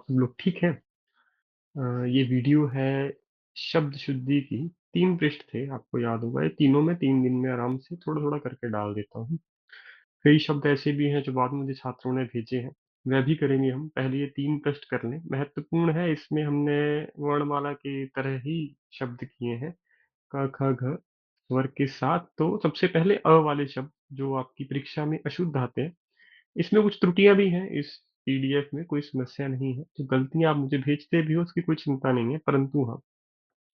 आप सब लोग ठीक हैं? ये वीडियो है शब्द शुद्धि की। 3 पृष्ठ थे, आपको याद होगा। ये तीनों मैं 3 दिन में आराम से थोड़ा-थोड़ा करके डाल देता हूँ। कई शब्द ऐसे भी हैं जो बाद में मुझे छात्रों ने भेजे हैं, वह भी करेंगे हम। पहले ये 3 पृष्ठ कर लें, महत्वपूर्ण है। इसमें हमने वर्णमाला की तरह ही शब्द किए हैं, क, ख, घ स्वर के साथ। तो सबसे पहले अ वाले शब्द जो आपकी परीक्षा में अशुद्ध आते हैं, इसमें कुछ त्रुटियाँ भी हैं। इस पीडीएफ में कोई समस्या नहीं है। जो गलतियाँ आप मुझे भेजते भी हो उसकी कोई चिंता नहीं है, परंतु हाँ,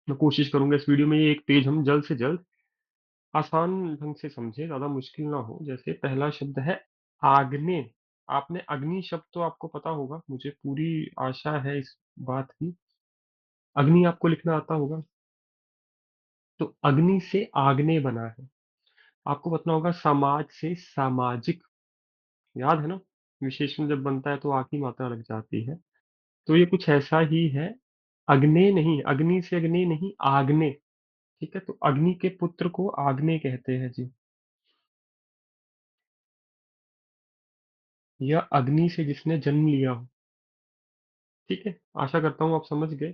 मैं कोशिश करूँगा इस वीडियो में ये एक पेज हम जल्द से जल्द आसान ढंग से समझें, ज़्यादा मुश्किल ना हो। जैसे पहला शब्द है आग्नेय। आपने अग्नि शब्द तो आपको पता होगा, मुझे पूरी आशा है इस बात की। अग्नि आपको लिखना आता होगा। तो अग्नि से आग्नेय बना है। आपको पता होगा समाज से सामाजिक, याद है ना? विशेषण जब बनता है तो आ की मात्रा लग जाती है। तो ये कुछ ऐसा ही है। अग्नेय नहीं, अग्नि से अग्नेय नहीं, आग्नेय। ठीक है? तो अग्नि के पुत्र को आग्नेय कहते हैं जी। या अग्नि से जिसने जन्म लिया हो। ठीक है? आशा करता हूँ आप समझ गए।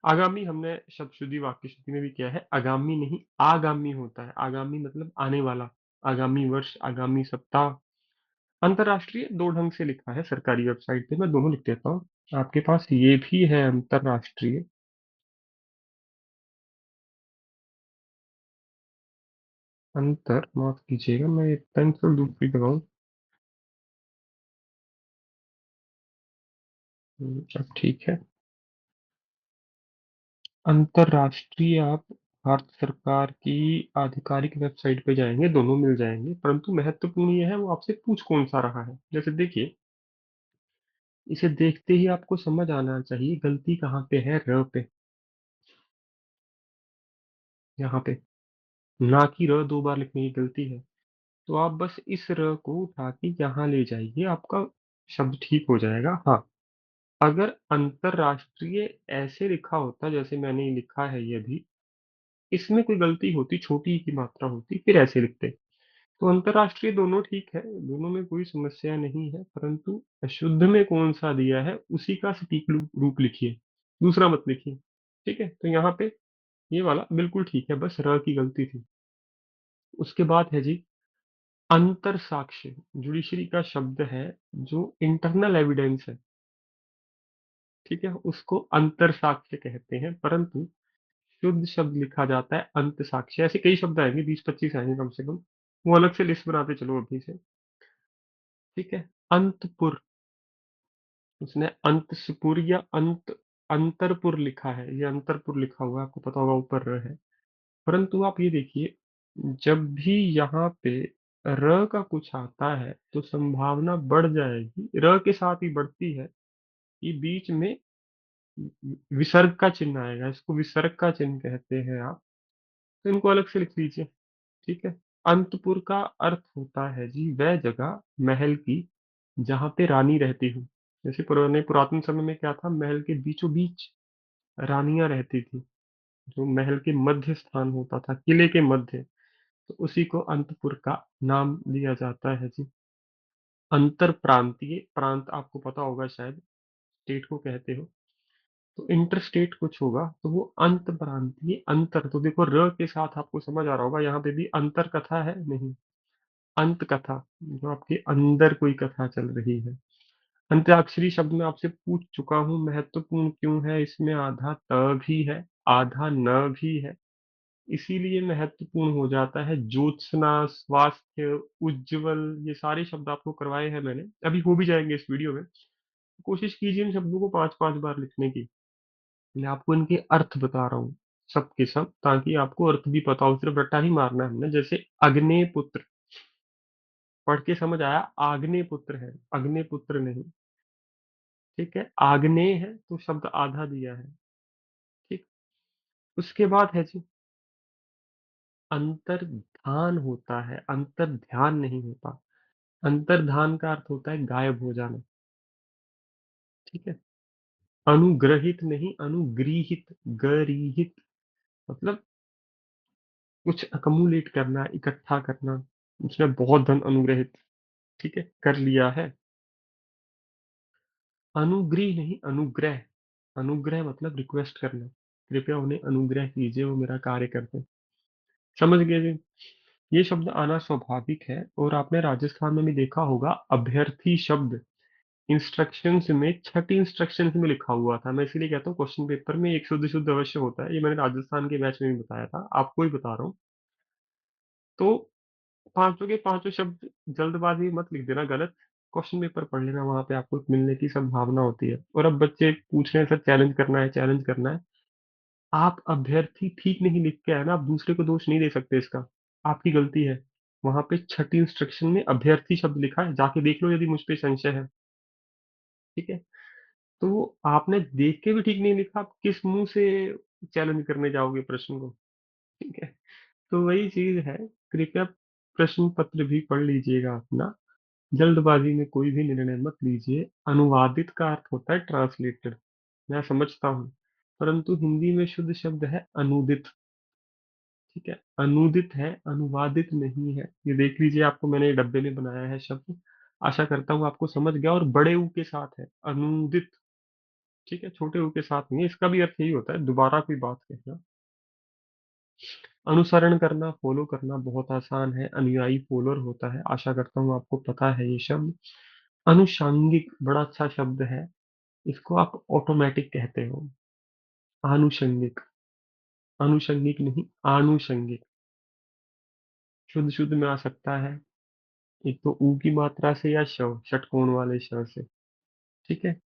आगामी हमने शब्द शुद्धि वाक्य शुद्धि में भी किया है। आगामी नहीं, आगामी होता है। आगामी मतलब आने वाला। आगामी वर्ष, आगामी सप्ताह। अंतर्राष्ट्रीय 2 ढंग से लिखा है सरकारी वेबसाइट पे, मैं दोनों लिख देता हूँ। आपके पास ये भी है अंतर्राष्ट्रीय। माफ कीजिएगा, मैं पेंसिल दूसरी लगाऊं। अब ठीक है। अंतर्राष्ट्रीय आप भारत सरकार की आधिकारिक वेबसाइट पे जाएंगे, दोनों मिल जाएंगे। परंतु महत्वपूर्ण ये है वो आपसे पूछ कौन सा रहा है। जैसे देखिए, इसे देखते ही आपको समझ आना चाहिए गलती कहाँ पे है। र पे, यहाँ पे, ना कि र 2 बार लिखने की गलती है। तो आप बस इस र को उठा के यहाँ ले जाइए, आपका शब्द ठीक हो जाएगा। हाँ, अगर अंतरराष्ट्रीय ऐसे लिखा होता जैसे मैंने लिखा है ये भी, इसमें कोई गलती होती, छोटी की मात्रा होती, फिर ऐसे लिखते। तो अंतरराष्ट्रीय दोनों ठीक है, दोनों में कोई समस्या नहीं है। परंतु अशुद्ध में कौन सा दिया है उसी का सटीक रूप लिखिए, दूसरा मत लिखिए। ठीक है? तो यहाँ पे ये वाला बिल्कुल ठीक है, बस र की गलती थी। उसके बाद है जी अंतर साक्ष्य। जुडिशरी का शब्द है जो इंटरनल एविडेंस है। ठीक है? उसको अंतर साक्ष्य कहते हैं, परंतु शुद्ध शब्द लिखा जाता है अंत साक्ष्य। ऐसे कई शब्द आएंगे, 20-25 आएंगे कम से कम। वो अलग से लिस्ट बनाते चलो अभी से। ठीक है? अंतपुर, उसने अंतपुर या अंतरपुर लिखा है। ये अंतरपुर लिखा हुआ है, आपको पता होगा ऊपर र है। परंतु आप ये देखिए, जब भी यहाँ पे र का कुछ आता है तो संभावना बढ़ जाएगी, र के साथ ही बढ़ती है कि बीच में विसर्ग का चिन्ह आएगा। इसको विसर्ग का चिन्ह कहते हैं आप। तो इनको अलग से लिख लीजिए। ठीक है? अंतपुर का अर्थ होता है जी वह जगह महल की जहाँ पे रानी रहती हो। जैसे पुराने पुरातन समय में क्या था, महल के बीचों बीच रानियां रहती थी, जो महल के मध्य स्थान होता था, किले के मध्य। तो उसी को अंतपुर का नाम दिया जाता है जी। अंतर प्रांतीय, प्रांत आपको पता होगा शायद, स्टेट को कहते हो। तो इंटर स्टेट कुछ होगा तो वो अंत प्रांतीय। अंतर तो देखो र के साथ आपको समझ आ रहा होगा, यहाँ पे भी अंतर कथा है नहीं, अंत कथा, जो आपके अंदर कोई कथा चल रही है। अंत्याक्षरी शब्द में आपसे पूछ चुका हूँ महत्वपूर्ण क्यों है। इसमें आधा त भी है, आधा न भी है, इसीलिए महत्वपूर्ण हो जाता है। ज्योत्सना, स्वास्थ्य, उज्जवल, ये सारे शब्द आपको करवाए हैं मैंने, अभी हो भी जाएंगे इस वीडियो में। कोशिश कीजिए इन शब्दों को 5-5 बार लिखने की। मैं आपको इनके अर्थ बता रहा हूँ सब के सब, ताकि आपको अर्थ भी पता हो। सिर्फ रट्टा नहीं मारना है हमने। जैसे अग्नि पुत्र, पढ़ के समझ आया, आग्नेय पुत्र है, अग्नि पुत्र नहीं। ठीक है? आग्नेय है तो शब्द आधा दिया है। ठीक। उसके बाद है जी अंतर्धान होता है, अंतर ध्यान नहीं होता। अंतर्धान का अर्थ होता है गायब हो जाना। ठीक है? अनुग्रहित नहीं, अनुगृहित, गरीहित मतलब कुछ अकमुलेट करना, इकट्ठा करना। उसने बहुत धन अनुग्रहित, ठीक है, कर लिया है। अनुग्रह नहीं, अनुग्रह। अनुग्रह मतलब रिक्वेस्ट करना। कृपया उन्हें अनुग्रह कीजिए, वो मेरा कार्य करते हैं। समझ गए जी? ये शब्द आना स्वाभाविक है, और आपने राजस्थान में भी देखा होगा, अभ्यर्थी शब्द इंस्ट्रक्शंस में छठी इंस्ट्रक्शंस में लिखा हुआ था। मैं इसीलिए कहता हूँ क्वेश्चन पेपर में एक शुद्ध शुद्ध अवश्य होता है। ये मैंने राजस्थान के बैच में भी बताया था, आपको ही बता रहा हूँ। तो पांचों के पांचों शब्द जल्दबाजी में मत लिख देना गलत। क्वेश्चन पेपर पढ़ लेना, वहां पे आपको मिलने की संभावना होती है। और अब बच्चे पूछ रहे हैं सर चैलेंज करना है, चैलेंज करना है। आप अभ्यर्थी ठीक नहीं लिख के आए ना, आप दूसरे को दोष नहीं दे सकते इसका। आपकी गलती है। वहां पे छठी इंस्ट्रक्शन में अभ्यर्थी शब्द लिखा है, जाके देख लो यदि मुझ पे संशय है। ठीक है। तो आपने देख के भी ठीक नहीं लिखा, आप किस मुंह से चैलेंज करने जाओगे प्रश्न को? ठीक है। तो वही चीज है। कृपया प्रश्न पत्र भी पढ़ लीजिएगा अपना। जल्दबाजी में कोई भी निर्णय मत लीजिए। अनुवादित का अर्थ होता है ट्रांसलेटेड, मैं समझता हूँ। परंतु हिंदी में शुद्ध शब्द है अनुदित। ठीक है। अनुदित है, अनुवादित नहीं है। ये देख लीजिए, आपको मैंने डब्बे में बनाया है शब्द। आशा करता हूँ आपको समझ गया। और बड़े ऊ के साथ है अनुदित। ठीक है, छोटे ऊ के साथ नहीं है। इसका भी अर्थ यही होता है, दोबारा कोई बात कहना। अनुसरण करना, फॉलो करना बहुत आसान है। अनुयायी फॉलोअर होता है। आशा करता हूँ आपको पता है ये शब्द। अनुषंगिक बड़ा अच्छा शब्द है। इसको आप ऑटोमेटिक कहते हो। आनुषंगिक। अनुषंगिक नहीं, आनुषंगिक। शुद्ध शुद्ध में आ सकता है, एक तो ऊ की मात्रा से या शव, षटकोण वाले शव से। ठीक है।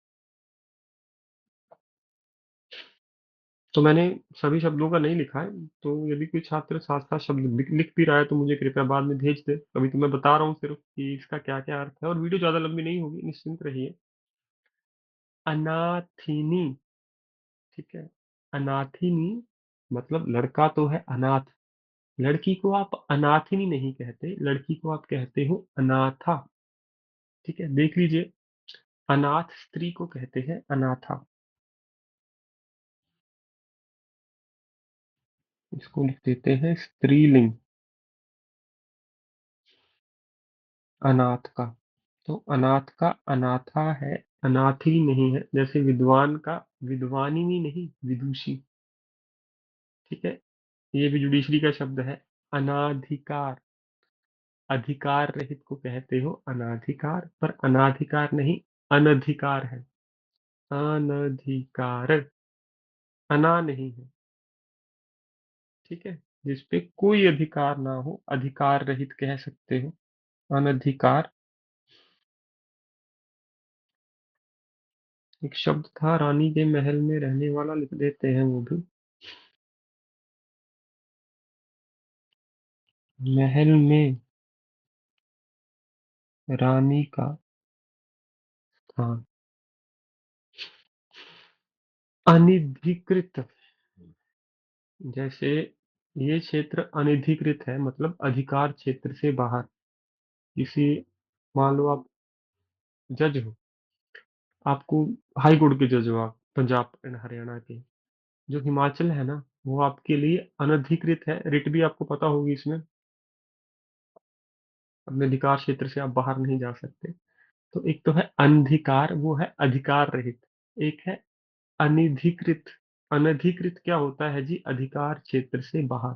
तो मैंने सभी शब्दों का नहीं लिखा है। तो यदि कोई छात्र साथ साथ शब्द लिख भी रहा है तो मुझे कृपया बाद में भेज दे। अभी तो मैं बता रहा हूँ सिर्फ कि इसका क्या क्या अर्थ है, और वीडियो ज्यादा लंबी नहीं होगी, निश्चिंत रहिए। अनाथिनी। ठीक है। अनाथिनी मतलब लड़का तो है अनाथ। लड़की को आप अनाथिनी नहीं कहते, लड़की को आप कहते हो अनाथा। ठीक है, देख लीजिए। अनाथ स्त्री को कहते हैं अनाथा। इसको लिख देते हैं स्त्रीलिंग, अनाथ का। तो अनाथ का अनाथा है, अनाथी नहीं है। जैसे विद्वान का विद्वानिनी नहीं, विदुषी। ठीक है। ये भी जुडिशरी का शब्द है। अनाधिकार, अधिकार रहित को कहते हो अनाधिकार, पर अनाधिकार नहीं, अनधिकार है। अनधिकार, अना नहीं है। ठीक है। जिसपे कोई अधिकार ना हो, अधिकार रहित कह सकते हो, अनधिकार। एक शब्द था रानी के महल में रहने वाला, लिख देते हैं वो भी। महल में रानी का स्थान। अनधिकृत। जैसे ये क्षेत्र अनधिकृत है, मतलब अधिकार क्षेत्र से बाहर। किसी, मान लो आप जज हो, आपको हाई कोर्ट के जज हो आप, पंजाब एंड हरियाणा के। जो हिमाचल है ना, वो आपके लिए अनधिकृत है। रिट भी आपको पता होगी इसमें। अपने अधिकार क्षेत्र से आप बाहर नहीं जा सकते। तो एक तो है अनधिकार, वो है अधिकार रहित। एक है अनधिकृत। अनधिकृत क्या होता है जी? अधिकार क्षेत्र से बाहर।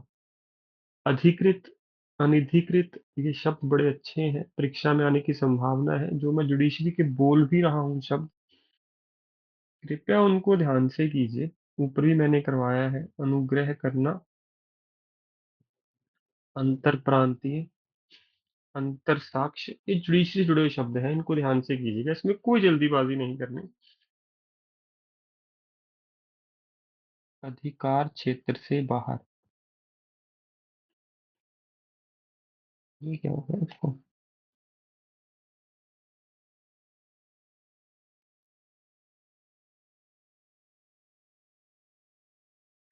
अधिकृत, अनधिकृत, ये शब्द बड़े अच्छे हैं, परीक्षा में आने की संभावना है। जो मैं जुडिशरी के बोल भी रहा हूँ शब्द, कृपया उनको ध्यान से कीजिए। ऊपर भी मैंने करवाया है। अनुग्रह करना, अंतर प्रांतीय, अंतर साक्ष्य, ये जुडिशरी से जुड़े हुए शब्द हैं, इनको ध्यान से कीजिएगा। इसमें कोई जल्दीबाजी नहीं करनी। अधिकार क्षेत्र से बाहर, ये क्या होगा इसको?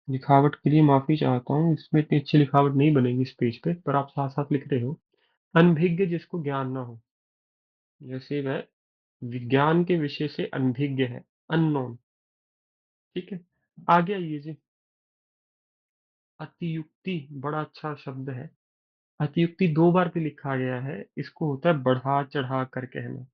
लिखावट के लिए माफी चाहता हूँ, इसमें इतनी अच्छी लिखावट नहीं बनेगी इस पेज पे, पर आप साथ साथ लिख रहे हो। अनभिज्ञ, जिसको ज्ञान ना हो। जैसे वह विज्ञान के विषय से अनभिज्ञ है, अननोन। ठीक है। आगे आइए जी। अतियुक्ति बड़ा अच्छा शब्द है। अतियुक्ति दो बार भी लिखा गया है। इसको होता है बढ़ा चढ़ा कर कहना।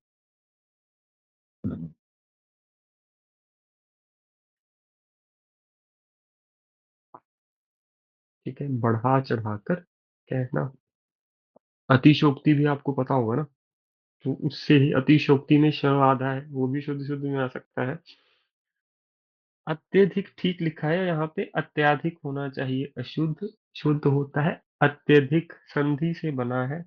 ठीक है? बढ़ा-चढ़ाकर कहना। अतिशयोक्ति भी आपको पता होगा ना? तो उससे ही अतिशयोक्ति में श आधा है, वो भी शुद्ध-शुद्ध में आ सकता है। अत्यधिक ठीक लिखा है यहाँ पे, अत्याधिक होना चाहिए अशुद्ध, शुद्ध होता है अत्यधिक, संधि से बना है।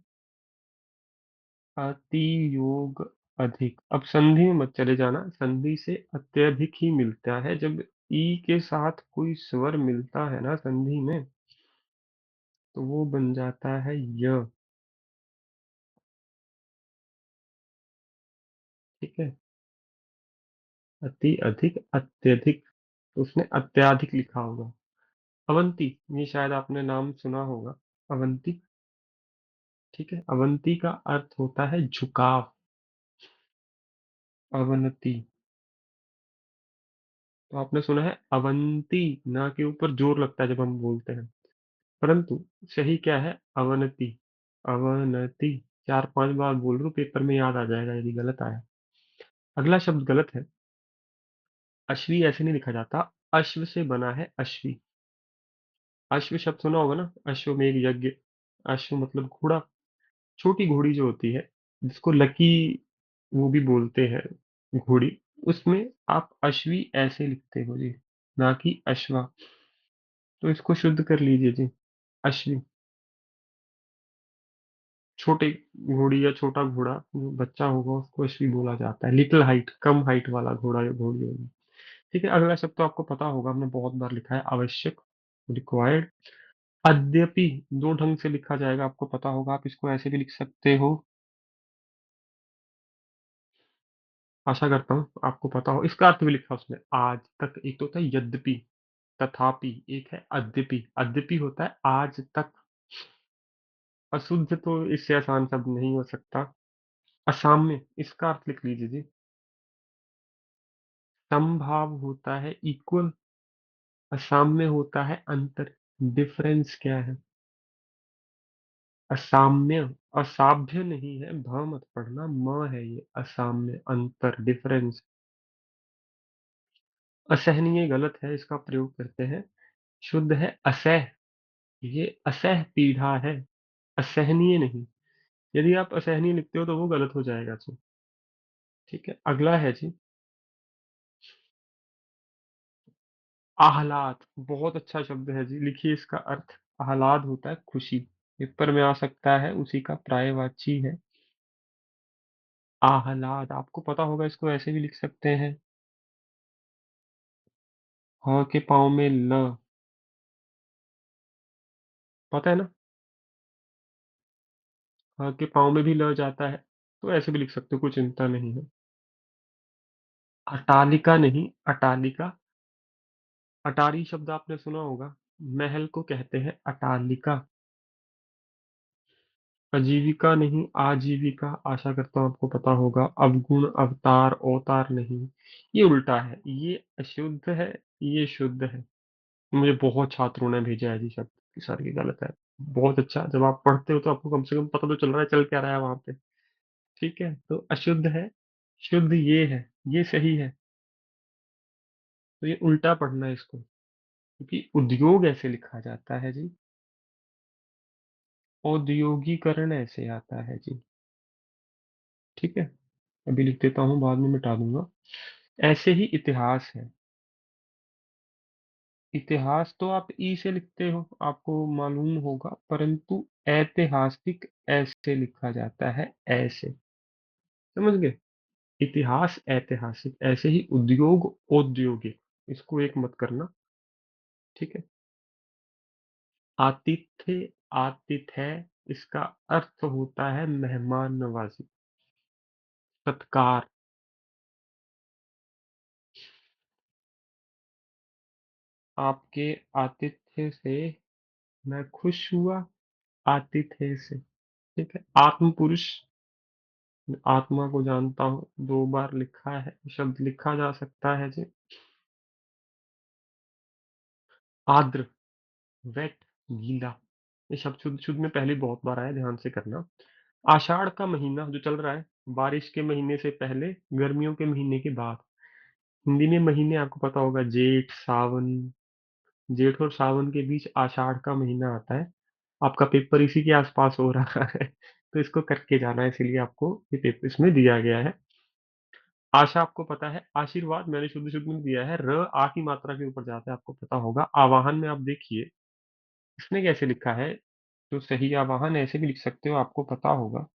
अति योग अधिक। अब संधि में मत चले जाना, संधि से अत्यधिक ही मिलता है। जब ई के साथ कोई स्वर मिलता है ना संधि में, तो वो बन जाता है य। ठीक है? अति अधिक अत्यधिक, तो उसने अत्याधिक लिखा होगा। अवंती, ये शायद आपने नाम सुना होगा। अवंती। ठीक है? अवंती का अर्थ होता है झुकाव। अवनति। तो आपने सुना है अवंती, ना के ऊपर जोर लगता है जब हम बोलते हैं, परंतु सही क्या है? अवनति। अवनति। 4-5 बार बोल लो, पेपर में याद आ जाएगा यदि गलत आया। अगला शब्द गलत है। अश्वी ऐसे नहीं लिखा जाता। अश्व से बना है अश्वी। अश्व शब्द सुना होगा ना? अश्वमेध यज्ञ। अश्व मतलब घोड़ा। छोटी घोड़ी जो होती है, जिसको लकी वो भी बोलते हैं, घोड़ी, उसमें आप अश्वी ऐसे लिखते हो जी, ना कि अश्वा। तो इसको शुद्ध कर लीजिए जी। अश्वी। छोटे घोड़ी या छोटा घोड़ा जो बच्चा होगा उसको अश्वी बोला जाता है। लिटिल हाइट, कम हाइट वाला घोड़ा या घोड़ी होगी। ठीक है? अगला शब्द तो आपको पता होगा, हमने बहुत बार लिखा है, आवश्यक, रिक्वायर्ड। अद्यपि दो ढंग से लिखा जाएगा, आपको पता होगा। आप इसको ऐसे भी लिख सकते हो, आशा करता हूँ आपको पता हो। इसका अर्थ भी लिखा उसमें, आज तक। एक तो होता है यद्यपि, तथापि, एक है अद्यपि। अद्यपि होता है आज तक। अशुद्ध तो इससे आसान शब्द नहीं हो सकता। असाम्य, इसका अर्थ लिख लीजिए जी। समभाव होता है इक्वल। असाम्य होता है अंतर। डिफरेंस क्या है? असाम्य। असाध्य नहीं है, भ मत पढ़ना, म है ये। असाम्य, अंतर, डिफरेंस। असहनीय गलत है, इसका प्रयोग करते हैं। शुद्ध है असह। ये असह पीढ़ा है, असहनीय नहीं। यदि आप असहनीय लिखते हो तो वो गलत हो जाएगा जी। ठीक है? अगला है जी आह्लाद। बहुत अच्छा शब्द है जी, लिखिए इसका अर्थ। आह्लाद होता है खुशी। पेपर में आ सकता है, उसी का पर्यायवाची है आह्लाद। आपको पता होगा, इसको ऐसे भी लिख सकते हैं। ह के पाँव में ल, पता है ना? ह के पाँव में भी ल जाता है, तो ऐसे भी लिख सकते हो, कोई चिंता नहीं है। अटालिका नहीं, अटालिका। अटारी शब्द आपने सुना होगा, महल को कहते हैं अटालिका। आजीविका नहीं, आजीविका। आशा करता हूँ आपको पता होगा। अवगुण, अवतार, अवतार नहीं, ये उल्टा है। ये अशुद्ध है, ये शुद्ध है। मुझे बहुत छात्रों ने भेजा है जी शब्द कि सर ये गलत है। बहुत अच्छा, जब आप पढ़ते हो तो आपको कम से कम पता तो चल रहा है चल क्या रहा है वहां पे। ठीक है? तो अशुद्ध है, शुद्ध ये है, ये सही है। तो ये उल्टा पढ़ना है इसको, क्योंकि उद्योग ऐसे लिखा जाता है जी। औद्योगिकरण ऐसे आता है जी। ठीक है? अभी लिख देता हूँ, बाद में मिटा दूंगा। ऐसे ही इतिहास है। इतिहास तो आप ई से लिखते हो, आपको मालूम होगा, परंतु ऐतिहासिक ऐसे लिखा जाता है, ऐसे। समझ गए? इतिहास ऐतिहासिक, ऐसे ही उद्योग औद्योगिक। इसको एक मत करना। ठीक है? आतिथ्य, आतिथ्य, इसका अर्थ होता है मेहमान नवाजी, सत्कार। आपके आतिथ्य से मैं खुश हुआ, आतिथ्य से। ठीक है? आत्म पुरुष, आत्मा को जानता हूँ, 2 बार लिखा है, शब्द लिखा जा सकता है जी। आर्द्र, वेट, गीला। ये शब्द शुद्ध शुद्ध में पहले बहुत बार आया, ध्यान से करना। आषाढ़ का महीना जो चल रहा है, बारिश के महीने से पहले, गर्मियों के महीने के बाद। हिंदी में महीने आपको पता होगा, जेठ, सावन, जेठ और सावन के बीच आषाढ़ का महीना आता है। आपका पेपर इसी के आसपास हो रहा है। तो इसको करके जाना है, इसीलिए आपको ये पेपर इसमें दिया गया है। आशा आपको पता है, आशीर्वाद मैंने शुद्ध शुद्ध में दिया है, र आ की मात्रा के ऊपर जाता है, आपको पता होगा। आवाहन में आप देखिए इसने कैसे लिखा है, जो सही आवाहन ऐसे भी लिख सकते हो, आपको पता होगा।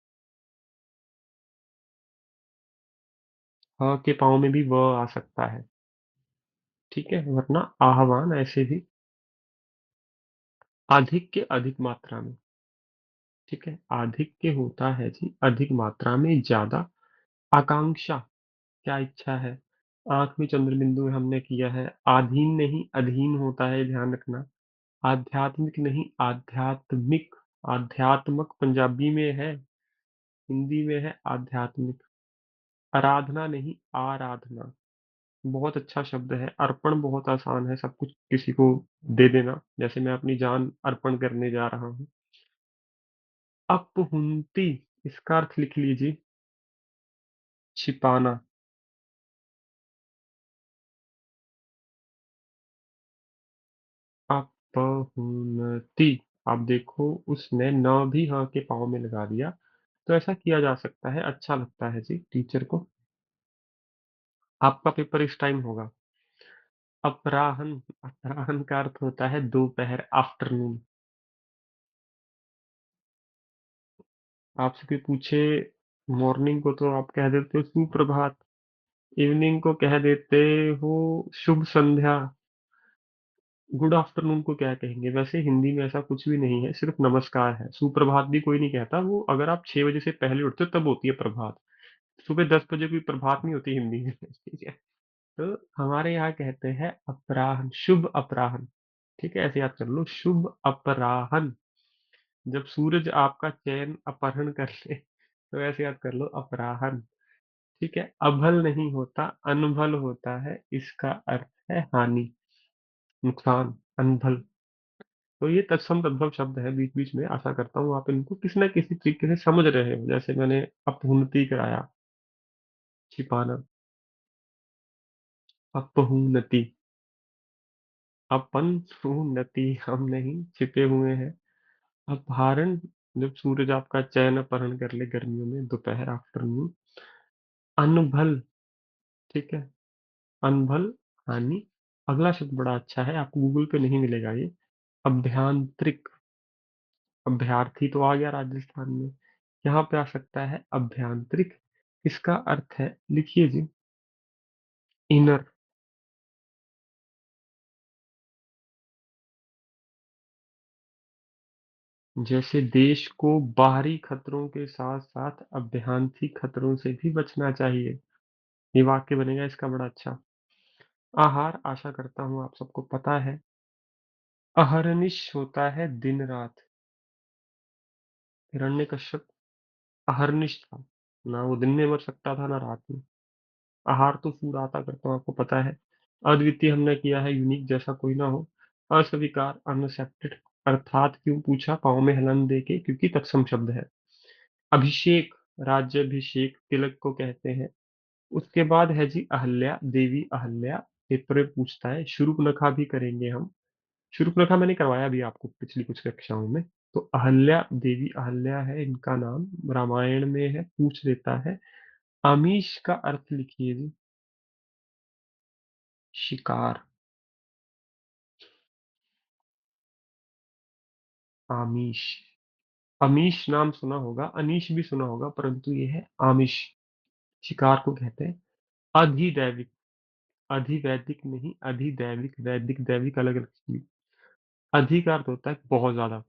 ह के पाँव में भी व आ सकता है, ठीक है, वरना आह्वान ऐसे भी। अधिक के अधिक मात्रा में, ठीक है, अधिक के होता है जी अधिक मात्रा में, ज्यादा। आकांक्षा, क्या इच्छा है। आंख में चंद्र बिंदु हमने किया है। आधीन नहीं अधीन होता है, ध्यान रखना। आध्यात्मिक नहीं आध्यात्मिक। आध्यात्मक पंजाबी में है, हिंदी में है आध्यात्मिक। आराधना नहीं आराधना। बहुत अच्छा शब्द है। अर्पण बहुत आसान है, सब कुछ किसी को दे देना, जैसे मैं अपनी जान अर्पण करने जा रहा हूँ। अपहुंती, इसका अर्थ लिख लीजिए, छिपाना। अपहुनती, आप देखो उसने न भी ह के पाँव में लगा दिया। तो ऐसा किया जा सकता है, अच्छा लगता है जी टीचर को। आपका पेपर इस टाइम होगा। अपराहन, अपराहन का अर्थ होता है दोपहर, आफ्टरनून। आपसे कोई पूछे मॉर्निंग को तो आप कह देते हो सुप्रभात, इवनिंग को कह देते हो शुभ संध्या, गुड आफ्टरनून को क्या कहेंगे? वैसे हिंदी में ऐसा कुछ भी नहीं है, सिर्फ नमस्कार है। सुप्रभात भी कोई नहीं कहता, वो अगर आप 6 बजे से पहले उठते हो तब होती है प्रभात। सुबह 10 बजे कोई प्रभात नहीं होती हिंदी में। ठीक है, तो हमारे यहाँ कहते हैं अपराह्न, शुभ अपराह्न। ठीक है, ऐसे याद कर लो, शुभ अपराह्न। जब सूरज आपका चैन अपहरण कर ले, तो ऐसे याद कर लो, अपराह्न। ठीक है, अभल नहीं होता अनभल होता है, इसका अर्थ है हानि, नुकसान, अनभल। तो ये तत्सम तद्भव शब्द है बीच बीच में, आशा करता हूँ आप इनको किसी न किसी तरीके से समझ रहे हो। जैसे मैंने अपहुनति कराया, छिपाना। अपहुनति, अपन उन्नति, हम नहीं छिपे हुए हैं। अपहरण, जब सूरज आपका चैन अपहरण कर ले गर्मियों में, दोपहर, आफ्टरनून। अनभल, ठीक है, अनभल, हानि। अगला शब्द बड़ा अच्छा है, आपको गूगल पे नहीं मिलेगा ये। अभ्यांतरिक, अभ्यर्थी तो आ गया राजस्थान में, यहाँ पे आ सकता है अभ्यांतरिक। इसका अर्थ है, लिखिए जी, इनर। जैसे देश को बाहरी खतरों के साथ साथ अभ्यांतरिक खतरों से भी बचना चाहिए, ये वाक्य बनेगा इसका बड़ा अच्छा। आहार, आशा करता हूँ आप सबको पता है। अहरनिश होता है दिन रात। हिरण्यकश्यप अहरनिश था, ना वो दिन में मर सकता था ना रात में। आहार तो फूड आता करता हूँ, आपको पता है। अद्वितीय हमने किया है, यूनिक जैसा कोई ना हो। अस्वीकार, अनअक्सेप्टेड। अर्थात क्यों पूछा, पाँव में हिलन दे के, क्योंकि तत्सम शब्द है। अभिषेक, राज्याभिषेक तिलक को कहते हैं। उसके बाद है जी अहल्या, देवी अहल्या। पेपर में पूछता है, शूर्पणखा भी करेंगे हम। शूर्पणखा मैंने करवाया भी आपको पिछली कुछ कक्षाओं में। तो अहल्या, देवी अहल्या है इनका नाम, रामायण में है, पूछ लेता है। आमीष का अर्थ लिखिए जी, शिकार। आमीष, अमीश नाम सुना होगा, अनीश भी सुना होगा, परंतु ये है आमिष, शिकार को कहते हैं। अधिदैविक, अधिवैदिक नहीं अधिदैविक, वैदिक दैविक अलग अलग चीज। अधि का अर्थ होता है बहुत ज्यादा,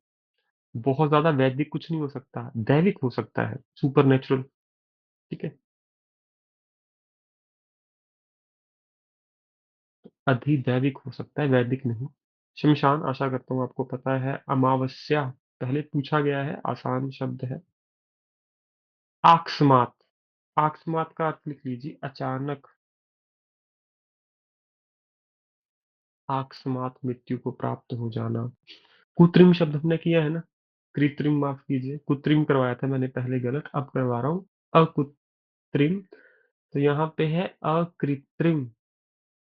बहुत ज्यादा। वैदिक कुछ नहीं हो सकता, दैविक हो सकता है, सुपर नेचुरल। ठीक है, अधिदैविक हो सकता है, वैदिक नहीं। शमशान, आशा करता हूँ आपको पता है। अमावस्या, पहले पूछा गया है, आसान शब्द है। आकस्मात, आकस्मात का अर्थ लिख लीजिए, अचानक। अकस्मात मृत्यु को प्राप्त हो जाना। कृत्रिम शब्द हमने किया है ना, कृत्रिम, माफ कीजिए, कृत्रिम करवाया था मैंने पहले, गलत, अब करवा रहा हूँ। अकृत्रिम, तो यहाँ पे है अकृत्रिम।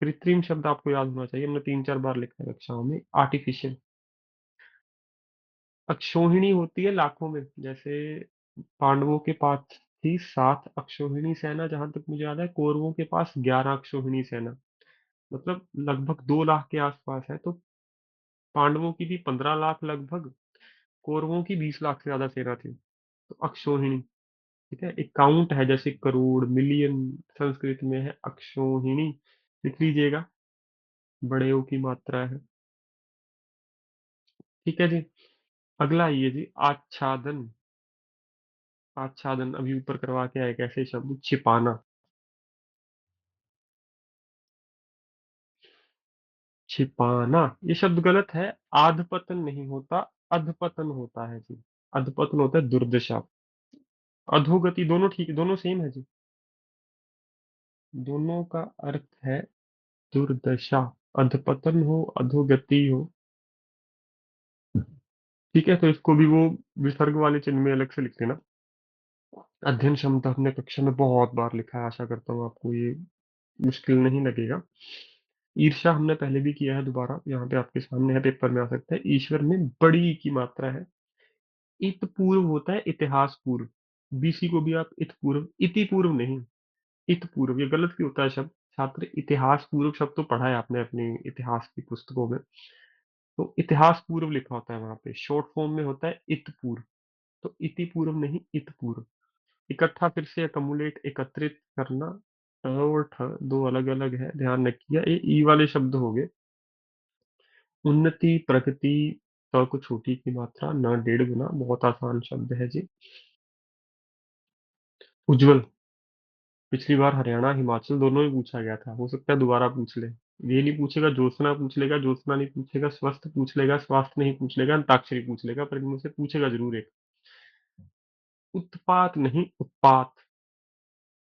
कृत्रिम शब्द आपको याद होना चाहिए, हमने 3-4 बार लिखा है कक्षाओं में। आर्टिफिशियल। अक्षौहिणी होती है लाखों में, जैसे पांडवों के पास थी 7 अक्षौहिणी सेना, जहां तक मुझे याद है। कौरवों के पास 11 अक्षौहिणी सेना, मतलब लगभग 2 लाख के आसपास है। तो पांडवों की थी 15 लाख लगभग, कौरवों की 20 लाख से ज्यादा सेना थी। तो अक्षौहिणी, ठीक है। एक काउंट है, जैसे करोड़, मिलियन, संस्कृत में है अक्षौहिणी। लिख लीजिएगा, बड़े ओ की मात्रा है। ठीक है जी। अगला आइए जी, आच्छादन। आच्छादन अभी ऊपर करवा के आए, कैसे शब्द, छिपाना। छिपाना, ये शब्द गलत है। आधपतन नहीं होता, अधपतन होता है जी। अधपतन होता है दुर्दशा। अधोगति, दोनों ठीक, दोनों सेम है जी। दोनों का अर्थ है दुर्दशा। अधपतन हो, अधोगति हो। ठीक है, तो इसको भी वो विसर्ग वाले चिन्ह में अलग से लिख देना। अध्ययन क्षमता हमने कक्षा में बहुत बार लिखा है, आशा करता हूँ आपको ये मुश्किल नहीं लगेगा। ईर्ष्या हमने पहले भी किया है, दोबारा यहाँ पे आपके सामने है, पेपर में आ सकता है। ईश्वर में बड़ी की मात्रा है। इत पूर्व होता है इतिहास पूर्व। बीसी को भी आप इत पूर्व, इति पूर्व नहीं, इत पूर्व, ये गलत भी होता है शब्द। छात्र, इतिहास पूर्व शब्द तो पढ़ा है आपने अपनी इतिहास की पुस्तकों में। तो इतिहास पूर्व लिखा होता है वहां पे, शॉर्ट फॉर्म में होता है इत पूर्व। तो इति पूर्व नहीं, इत पूर्व। इकट्ठा, फिर से अकमुलेट, एकत्रित करना। ट और ठ दो अलग अलग है, ध्यान रखिए। ये ई वाले शब्द हो गए। उन्नति, प्रगति। ट को छोटी की मात्रा, न 1.5 गुना, बहुत आसान शब्द है जी। उज्जवल, पिछली बार हरियाणा हिमाचल दोनों में पूछा गया था, हो सकता है दोबारा पूछ ले। ये नहीं पूछेगा, ज्योत्सना पूछ लेगा, ज्योत्सना नहीं पूछेगा, स्वस्थ पूछ लेगा, स्वास्थ्य नहीं पूछ लेगा, अंताक्षरी पूछ लेगा, पर इनमें से पूछेगा जरूर एक। उत्पात नहीं, उत्पात।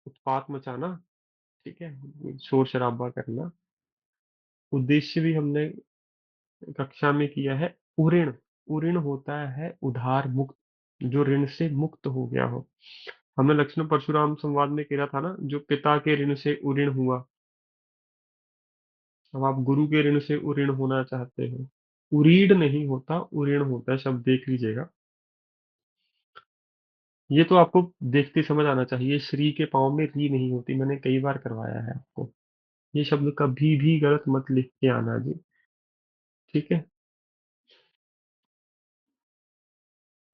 उत्पात मचाना, ठीक है, शोर शराबा करना। उद्देश्य भी हमने कक्षा में किया है। उऋण, उऋण होता है उधार मुक्त, जो ऋण से मुक्त हो गया हो। हमने लक्ष्मण परशुराम संवाद में कहा था ना, जो पिता के ऋण से उऋण हुआ। अब आप गुरु के ऋण से उऋण होना चाहते हो। उरीड नहीं होता, उऋण होता है, शब्द देख लीजिएगा। ये तो आपको देखते समझ आना चाहिए। श्री के पाँव में री नहीं होती, मैंने कई बार करवाया है आपको। ये शब्द कभी भी गलत मत लिख के आना जी। ठीक है।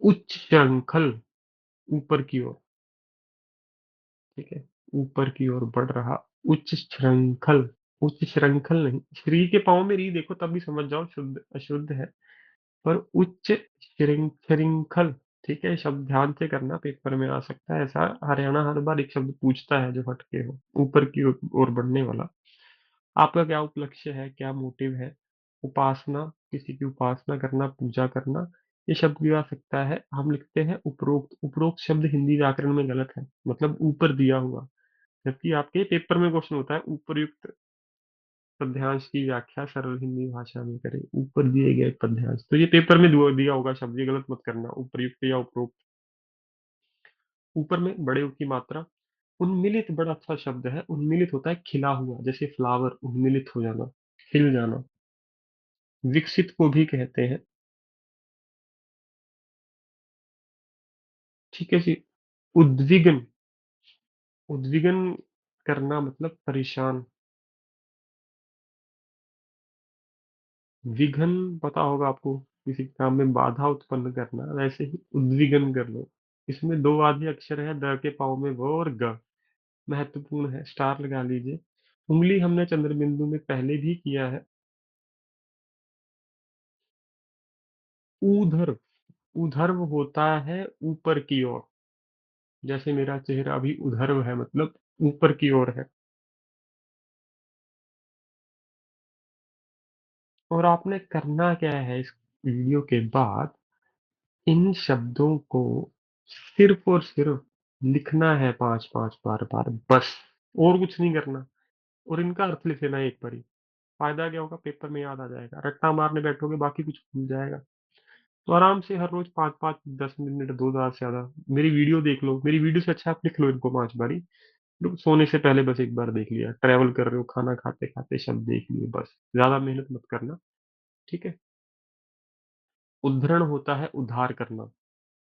उच्च श्रृंखल, ऊपर की ओर। ठीक है, ऊपर की ओर बढ़ रहा। उच्च श्रृंखल। उच्च श्रृंखल नहीं, श्री के पाँव में री देखो तब भी समझ जाओ शुद्ध अशुद्ध है। पर उच्च श्रृंखल। ठीक है, शब्द ध्यान से करना, पेपर में आ सकता है ऐसा। हरियाणा हर बार एक शब्द पूछता है जो हटके हो, ऊपर की ओर बढ़ने वाला। आपका क्या उपलक्ष्य है, क्या मोटिव है। उपासना, किसी की उपासना करना, पूजा करना। ये शब्द भी आ सकता है। हम लिखते हैं उपरोक्त। उपरोक्त शब्द हिंदी व्याकरण में गलत है, मतलब ऊपर दिया हुआ। जबकि आपके पेपर में क्वेश्चन होता है उपयुक्त पद्यांश की व्याख्या सरल हिंदी भाषा में करें। ऊपर दिए गए पद्यांश, तो ये पेपर में दिया होगा शब्द, ये गलत मत करना, उपयुक्त या उपरोक्त। ऊपर में बड़े ऊ की मात्रा। उन्मिलित बड़ा अच्छा शब्द है। उन्मिलित होता है खिला हुआ, जैसे फ्लावर, उन्मिलित हो जाना, खिल जाना। विकसित को भी कहते हैं। ठीक है जी। उद्विग्न, उद्विग्न करना मतलब परेशान। विघ्न पता होगा आपको, किसी काम में बाधा उत्पन्न करना, वैसे ही उद्विग्न कर लो। इसमें दो आधे अक्षर है, द के पाँव में व और ग। महत्वपूर्ण है, स्टार लगा लीजिए। उंगली हमने चंद्रबिंदु में पहले भी किया है। ऊर्ध्व, ऊर्ध्व होता है ऊपर की ओर। जैसे मेरा चेहरा भी ऊर्ध्व है, मतलब ऊपर की ओर है। और आपने करना क्या है इस वीडियो के बाद, इन शब्दों को सिर्फ और सिर्फ लिखना है 5-5 बार बस, और कुछ नहीं करना। और इनका अर्थ लिख लेना एक बार ही। फायदा क्या होगा, पेपर में याद आ जाएगा। रट्टा मारने बैठोगे बाकी कुछ भूल जाएगा। तो आराम से हर रोज 5-5, 10 मिनट, 2 बार से ज्यादा मेरी वीडियो देख लो। मेरी वीडियो से अच्छा आप लिख लो इनको 5 बारी। सोने से पहले बस एक बार देख लिया, ट्रैवल कर रहे हो, खाना खाते-खाते शब्द देख लिए बस, ज़्यादा मेहनत मत करना, ठीक है? उद्धरण होता है उद्धार करना,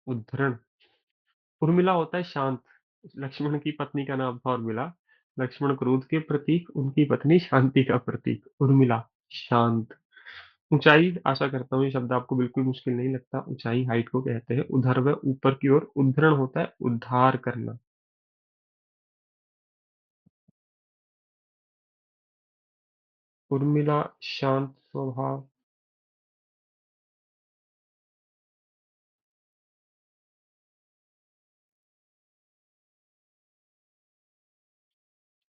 उद्धरण। उर्मिला होता है शांत, लक्ष्मण की पत्नी का नाम था उर्मिला, लक्ष्मण क्रोध के प्रतीक, उनकी पत्नी शांति का प्रतीक, उर्मिला, शांत। ऊंचाई, आशा करता हूँ ये शब्द आपको बिल्कुल मुश्किल नहीं लगता, ऊंचाई हाइट को कहते हैं, ऊर्ध्व ऊपर की ओर, उद्धरण होता है उद्धार करना। उर्मिला, शांत स्वभाव।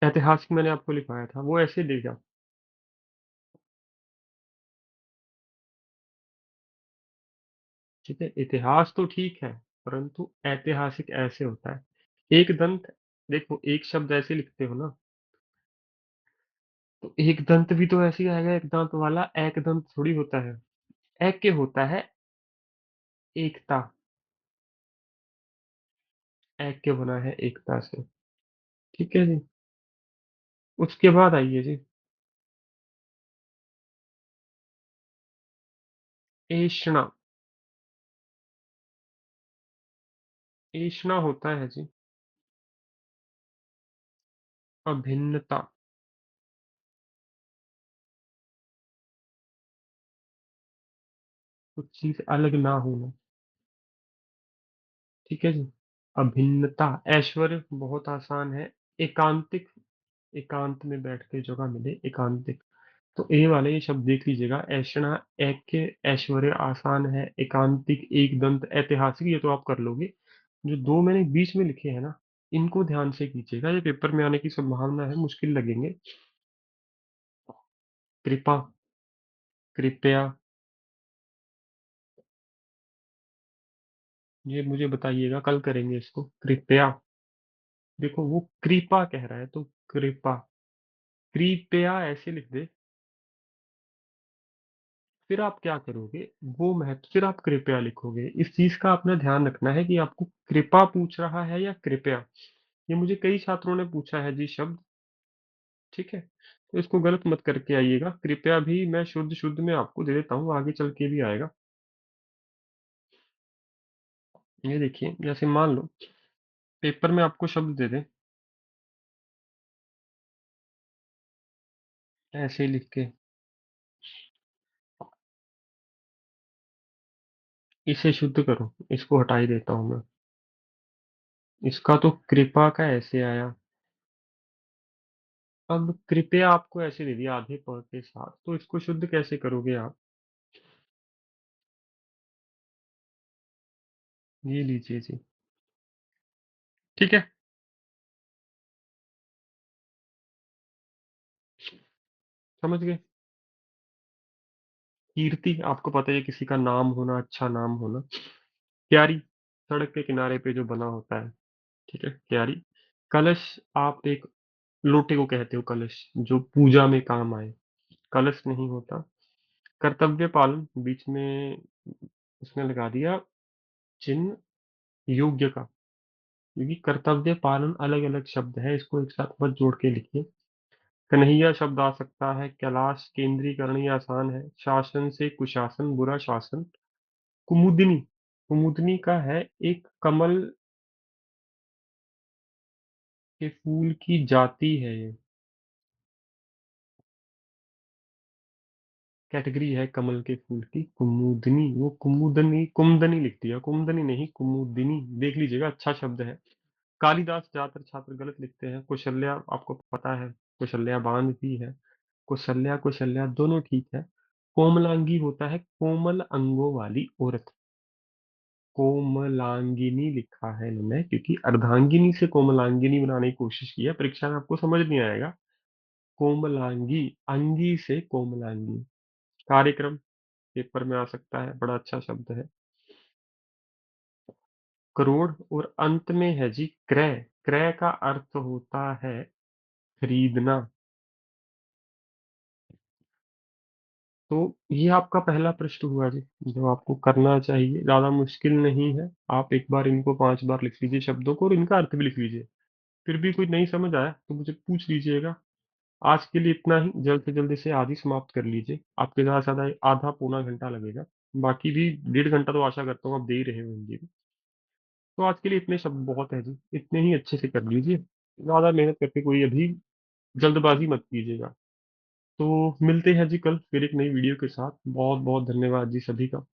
ऐतिहासिक मैंने आपको लिखवाया था, वो ऐसे लिखा। ठीक है, इतिहास तो ठीक है, परंतु ऐतिहासिक ऐसे होता है। एक दंत, देखो एक शब्द ऐसे लिखते हो ना, तो एक दंत भी तो ऐसे ही आएगा, एक दांत वाला, एक दंत थोड़ी होता है। एक के होता है एकता, एक के बना है एकता से। ठीक है जी। उसके बाद आइए जी, ऐषणा। ऐषणा होता है जी अभिन्नता, कुछ चीज अलग ना होना। ठीक है जी। अभिन्नता, ऐश्वर्य बहुत आसान है, एकांतिक, एकांत में बैठ के जगह मिले, एकांतिक। तो ए वाले ये शब्द देख लीजिएगा, ऐषणा, एक के, ऐश्वर्य आसान है, एकांतिक, एक दंत, ऐतिहासिक, ये तो आप कर लोगे। जो दो मैंने बीच में लिखे हैं ना, इनको ध्यान से कीजिएगा, ये पेपर में आने की संभावना है, मुश्किल लगेंगे। कृपा, कृपया, ये मुझे बताइएगा, कल करेंगे इसको, कृपया। देखो वो कृपा कह रहा है, तो कृपा, कृपया ऐसे लिख दे, फिर आप क्या करोगे, वो महत्व, फिर आप कृपया लिखोगे। इस चीज का अपना ध्यान रखना है कि आपको कृपा पूछ रहा है या कृपया। ये मुझे कई छात्रों ने पूछा है जी शब्द, ठीक है, तो इसको गलत मत करके आइएगा। कृपया भी मैं शुद्ध शुद्ध में आपको दे देता हूँ, आगे चल के भी आएगा। ये देखिए, जैसे मान लो पेपर में आपको शब्द दे दे, ऐसे लिख के, इसे शुद्ध करो, इसको हटा ही देता हूँ मैं। इसका तो कृपा का ऐसे आया, अब कृपया आपको ऐसे दे दिया आधे प के साथ, तो इसको शुद्ध कैसे करोगे आप? ये लीजिए जी। ठीक है, समझ गए। कीर्ति, आपको पता है किसी का नाम होना, अच्छा नाम होना। क्यारी, सड़क के किनारे पे जो बना होता है, ठीक है, क्यारी। कलश, आप एक लोटे को कहते हो कलश, जो पूजा में काम आए, कलश नहीं होता। कर्तव्य पालन, बीच में उसने लगा दिया चिन्ह योग्य का, क्योंकि कर्तव्य पालन अलग अलग शब्द है, इसको एक साथ मत जोड़ के लिखिए। कन्हैया शब्द आ सकता है, कैलाश, केंद्रीकरण ये आसान है, शासन से कुशासन, बुरा शासन। कुमुदिनी, कुमुदनी का है एक कमल के फूल की जाति है ये, कैटेगरी है कमल के फूल की, कुमुदनी, वो कुमुदनी, कुमदनी लिख दिया, कुमदनी नहीं कुमुदिनी, देख लीजिएगा, अच्छा शब्द है। कालिदास, ज्यादातर छात्र गलत लिखते हैं। कौशल्या, आपको पता है कौशल्या बांध भी है, कौशल्या कौशल्या दोनों ठीक है। कोमलांगी होता है कोमल अंगों वाली औरत, कोमलांगिनी लिखा है इन्होंने, क्योंकि अर्धांगिनी से कोमलांगिनी बनाने की कोशिश की है, परीक्षा में आपको समझ नहीं आएगा। कोमलांगी, अंगी से कोमलांगी। कार्यक्रम, पेपर में आ सकता है, बड़ा अच्छा शब्द है। करोड़, और अंत में है जी क्रय, क्रय का अर्थ होता है खरीदना। तो ये आपका पहला प्रश्न हुआ जी, जो आपको करना चाहिए, ज्यादा मुश्किल नहीं है। आप एक बार इनको 5 बार लिख लीजिए शब्दों को, और इनका अर्थ भी लिख लीजिए। फिर भी कोई नहीं समझ आया तो मुझे पूछ लीजिएगा। आज के लिए इतना ही, जल्द से जल्द इसे आदि समाप्त कर लीजिए। आपके ज़्यादा से ज़्यादा आधा पौना घंटा लगेगा। बाकी भी 1.5 घंटा तो आशा करता हूँ आप दे ही रहे होंगे। तो आज के लिए इतने शब्द बहुत है जी, इतने ही अच्छे से कर लीजिए। ज़्यादा मेहनत करके कोई अभी जल्दबाजी मत कीजिएगा। तो मिलते हैं जी कल फिर एक नई वीडियो के साथ। बहुत बहुत धन्यवाद जी सभी का।